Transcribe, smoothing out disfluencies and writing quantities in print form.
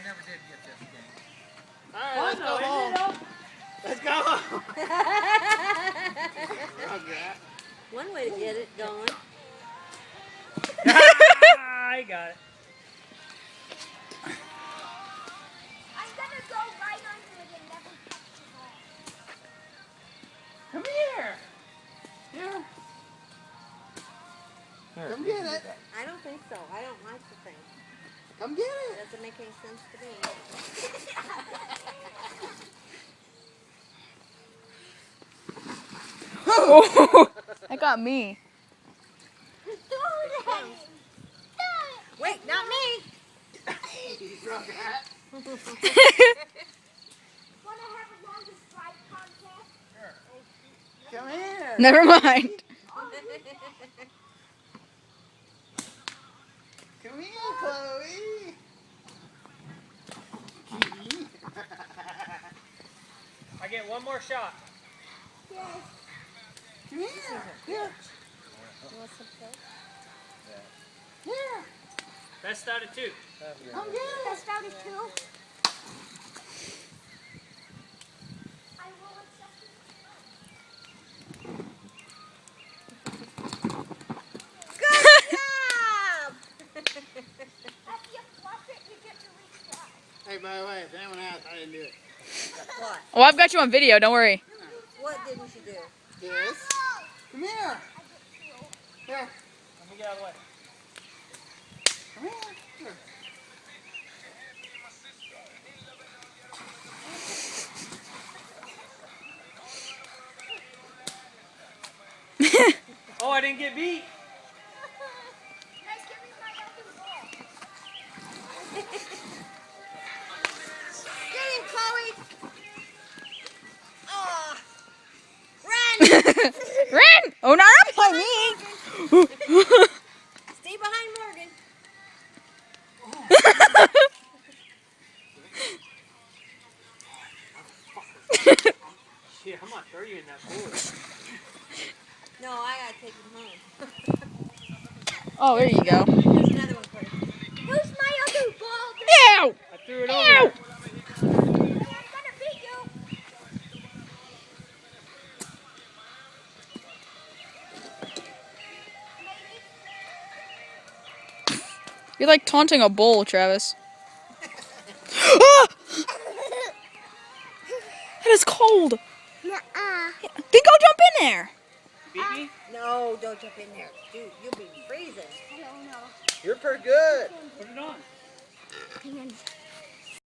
never did get this game. Alright, let's go home. Let's go home. One way to get it going. I got it. I'm gonna go right under it and never touch the ball. Come here. Here. Come get it. I don't think so. I don't like the thing. Come get It it. doesn't make any sense to me. Oh, that got me. Wait, not me. You drunk hat. Wanna have a longest strike contest? Come here. Never mind. Come here, Chloe. I get one more shot. Yes. Come here. Here. You want some pills? Here. Best out of two. Come get it. Best out of two. I will accept it. Good job! If you flush it, you get to retry. Hey, by the way, if anyone asks, I didn't do it. What? Well, I've got you on video. Don't worry. What didn't you do? This. Come here. Here. Let me get out of the way. Come here. Here. Oh, I didn't get beat. Nice, give me my other ball. Get him, Chloe! Oh, run! Ren! Oh, not up by me. Stay behind Morgan. Shit, I'm gonna throw you in that pool. No, I gotta take him home. Oh, there you go. There's another one for you. Who's my other ball? Ew! I threw it Ew! over. I'm gonna beat you. You're like taunting a bull, Travis. Ah! That is cold. Nuh-uh. Then go jump in there. You beat me? No, don't jump in there. Dude, you'll be freezing. I don't know. You're pretty good. Put it on. Hang on.